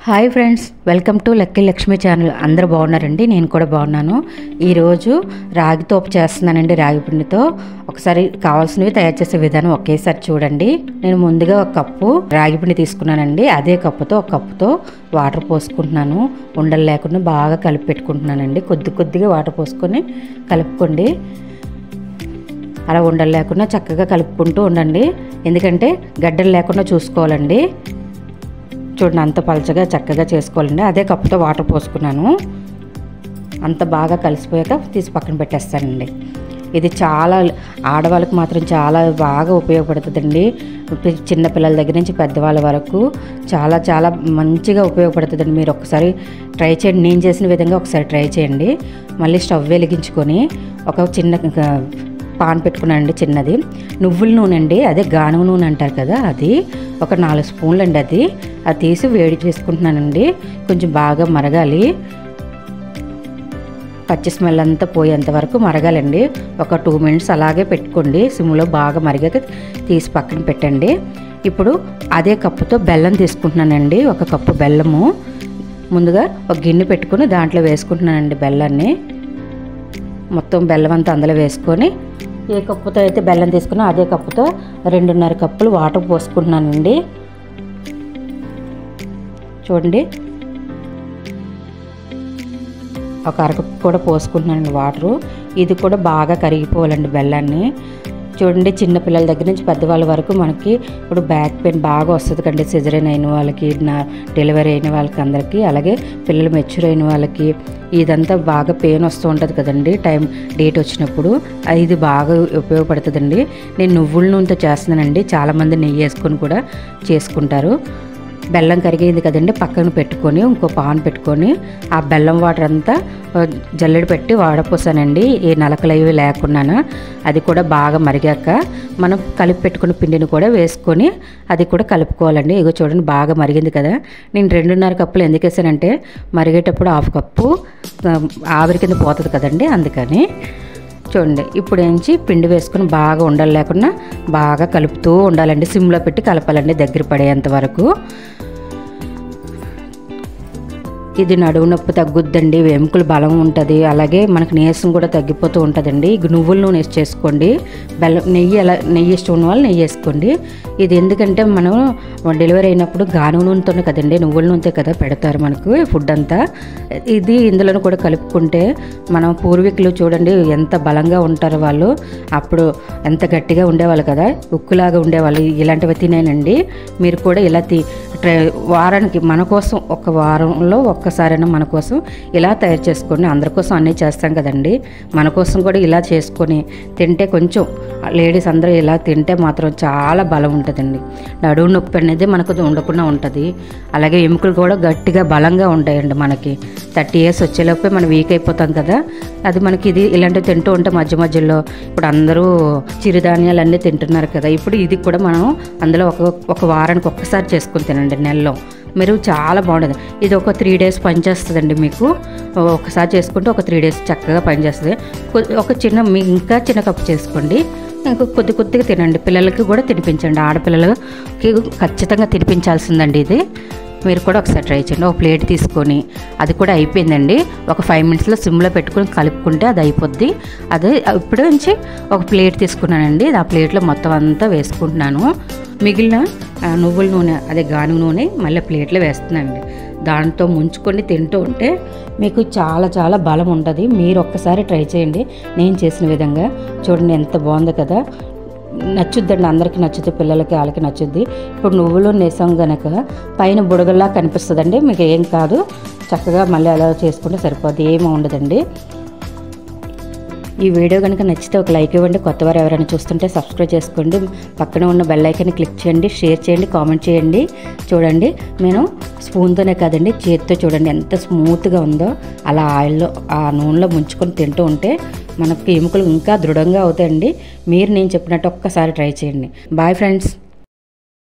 Hi friends, welcome to lucky Lakshmi channel. అందరూ బాగున్నారండి? నేను కూడా బాగున్నాను. ఈరోజు రాగి తోపు చేస్తున్నానండి. రాగి పిండితో ఒకసారి కావాల్సినవి తయారు చేసే విధానం ఒకేసారి చూడండి. నేను ముందుగా ఒక కప్పు రాగి పిండి తీసుకున్నానండి. అదే కప్పుతో ఒక కప్పుతో వాటర్ పోసుకుంటున్నాను. ఉండలు లేకుండా బాగా కలిపి పెట్టుకుంటున్నానండి. కొద్దిగా వాటర్ పోసుకొని కలుపుకోండి. అలా ఉండలు లేకుండా చక్కగా కలుపుకుంటూ ఉండండి. ఎందుకంటే గడ్డలు లేకుండా చూసుకోవాలండి. చూడండి, అంత పలచగా చక్కగా చేసుకోవాలండి. అదే కప్పుతో వాటర్ పోసుకున్నాను. అంత బాగా కలిసిపోయాక తీసి పక్కన పెట్టేస్తానండి. ఇది చాలా ఆడవాళ్ళకి మాత్రం చాలా బాగా ఉపయోగపడుతుందండి. చిన్నపిల్లల దగ్గర నుంచి పెద్దవాళ్ళ వరకు చాలా చాలా మంచిగా ఉపయోగపడుతుందండి. మీరు ఒకసారి ట్రై చేయండి. నేను చేసిన విధంగా ఒకసారి ట్రై చేయండి. మళ్ళీ స్టవ్ వెలిగించుకొని ఒక చిన్న పాన్ పెట్టుకున్నానండి. చిన్నది నువ్వుల నూనె అండి, అదే గానుగ నూనె అంటారు కదా, అది ఒక 4 స్పూన్లు అండి. అది తీసి వేడి చేసుకుంటున్నానండి. కొంచెం బాగా మరగాలి. పచ్చి స్మెల్ అంతా పోయేంత వరకు మరగాలండి. ఒక 2 మినిట్స్ అలాగే పెట్టుకోండి. సిమ్లో బాగా మరిగాక తీసి పక్కన పెట్టండి. ఇప్పుడు అదే కప్పుతో బెల్లం తీసుకుంటున్నానండి. ఒక కప్పు బెల్లము ముందుగా ఒక గిన్నె పెట్టుకుని దాంట్లో వేసుకుంటున్నానండి. బెల్లాన్ని మొత్తం బెల్లం అంతా అందులో వేసుకొని, ఏ కప్పుతో అయితే బెల్లం తీసుకున్నా అదే కప్పుతో 2.5 కప్పులు వాటర్ పోసుకుంటున్నానండి. చూడండి, ఒక అరకప్పు కూడా పోసుకుంటున్నానండి వాటరు. ఇది కూడా బాగా కరిగిపోవాలండి బెల్లాన్ని. చూడండి, చిన్నపిల్లల దగ్గర నుంచి పెద్దవాళ్ళ వరకు మనకి ఇప్పుడు బ్యాక్ పెయిన్ బాగా వస్తుంది కండి. సిజరీన్ అయిన వాళ్ళకి, డెలివరీ అయిన వాళ్ళకి అందరికీ, అలాగే పిల్లలు మెచ్యూర్ అయిన వాళ్ళకి ఇదంతా బాగా పెయిన్ వస్తూ ఉంటుంది కదండి డేట్ వచ్చినప్పుడు. ఇది బాగా ఉపయోగపడుతుందండి. నేను నువ్వుల నూనెతో చేస్తున్నానండి. చాలామంది నెయ్యి వేసుకొని కూడా చేసుకుంటారు. బెల్లం కరిగేది కదండి, పక్కన పెట్టుకొని ఇంకో పాన్ పెట్టుకొని ఆ బెల్లం వాటర్ అంతా జల్లెడ పెట్టి వాడపోసానండి. ఏ నలకలు అవి లేకున్నాను. అది కూడా బాగా మరిగాక మనం కలిపి పెట్టుకున్న పిండిని కూడా వేసుకొని అది కూడా కలుపుకోవాలండి. ఇగో చూడండి, బాగా మరిగింది కదా. నేను 2.5 కప్పులు ఎందుకు వేసానంటే మరిగేటప్పుడు 1/2 కప్పు ఆవిరి కింద పోతుంది కదండి, అందుకని. చూడండి, ఇప్పుడు ఏంచి పిండి వేసుకుని బాగా ఉండలు లేకుండా బాగా కలుపుతూ ఉండాలండి. సిమ్లో పెట్టి కలపాలండి దగ్గర పడేంత వరకు. ఇది నడుము నొప్పి తగ్గుద్దండి, వెముకలు బలం ఉంటుంది, అలాగే మనకు నీరసం కూడా తగ్గిపోతూ ఉంటుందండి. నువ్వుల నూనె వేసి చేసుకోండి. బెల్లం నెయ్యి ఇష్టం ఉన్న వాళ్ళు నెయ్యి వేసుకోండి. ఇది ఎందుకంటే మనం డెలివరీ అయినప్పుడు గానుగ నూనెతోనే కదండి, నువ్వుల నూనెతో కదా పెడతారు మనకు ఫుడ్ అంతా. ఇది ఇందులో కూడా కలుపుకుంటే మనం పూర్వీకులు చూడండి ఎంత బలంగా ఉంటారు వాళ్ళు. అప్పుడు ఎంత గట్టిగా ఉండేవాళ్ళు కదా, ఉక్కులాగా ఉండేవాళ్ళు. ఇలాంటివి తినేనండి. మీరు కూడా ఇలా వారానికి మన కోసం ఒక వారంలో ఒక్కసారైనా మన కోసం ఇలా తయారు చేసుకోండి. అందరి కోసం అన్నీ చేస్తాం కదండి, మన కోసం కూడా ఇలా చేసుకొని తింటే కొంచెం లేడీస్ అందరూ ఇలా తింటే మాత్రం చాలా బలం ఉంటుందండి. నడుము నొప్పి అనేది మనకు ఉండకుండా ఉంటుంది. అలాగే ఎముకలు కూడా గట్టిగా బలంగా ఉంటాయండి. మనకి 30 years వచ్చేలోపే మనం వీక్ అయిపోతాం కదా. అది మనకి ఇది ఇలాంటివి తింటూ ఉంటే మధ్యలో ఇప్పుడు అందరూ చిరుధాన్యాలు అన్నీ తింటున్నారు కదా. ఇప్పుడు ఇది కూడా మనం అందులో ఒక వారానికి ఒక్కసారి చేసుకొని తినండి నెలలో. మీరు చాలా బాగుంటుంది. ఇది ఒక 3 days పనిచేస్తుందండి. మీకు ఒకసారి చేసుకుంటే ఒక 3 days చక్కగా పనిచేస్తుంది. ఇంకా చిన్న కప్పు చేసుకోండి. ఇంకా కొద్దిగా తినండి. పిల్లలకి కూడా తినిపించండి. ఆడపిల్లలకి ఖచ్చితంగా తినిపించాల్సిందండి ఇది. మీరు కూడా ఒకసారి ట్రై చేయండి. ఒక ప్లేట్ తీసుకొని, అది కూడా అయిపోయిందండి. ఒక 5 minutesలో సిమ్లో పెట్టుకొని కలుపుకుంటే అది అయిపోద్ది. అదే ఇప్పుడు నుంచి ఒక ప్లేట్ తీసుకున్నానండి. ఆ ప్లేట్లో మొత్తం అంతా వేసుకుంటున్నాను. మిగిలిన నువ్వుల నూనె, అదే గానుగ నూనె మళ్ళీ ప్లేట్లో వేస్తున్నానండి. దాంతో ముంచుకొని తింటూ ఉంటే మీకు చాలా చాలా బలం ఉంటుంది. మీరు ఒక్కసారి ట్రై చేయండి నేను చేసిన విధంగా. చూడండి ఎంత బాగుందో కదా. నచ్చుద్దండి, అందరికీ నచ్చుద్ది, పిల్లలకి వాళ్ళకి నచ్చుద్ది. ఇప్పుడు నువ్వులు నేసాం కనుక పైన బుడగల్లా కనిపిస్తుందండి. మీకు ఏం కాదు, చక్కగా మళ్ళీ అలా చేసుకుంటే సరిపోద్ది, ఏమీ ఉండదండి. ఈ వీడియో కనుక నచ్చితే ఒక లైక్ ఇవ్వండి. కొత్తవారు ఎవరైనా చూస్తుంటే సబ్స్క్రైబ్ చేసుకోండి. పక్కన ఉన్న బెల్ ఐకాన్ని క్లిక్ చేయండి, షేర్ చేయండి, కామెంట్ చేయండి. చూడండి, నేను స్పూన్తోనే కాదండి, చేతితో చూడండి ఎంత స్మూత్గా ఉందో. అలా ఆయిల్లో ఆ నూనెలో ముంచుకొని తింటూ ఉంటే మనకి ఎముకలు ఇంకా దృఢంగా అవుతాయండి. మీరు నేను చెప్పినట్టు ఒక్కసారి ట్రై చేయండి. Bye friends.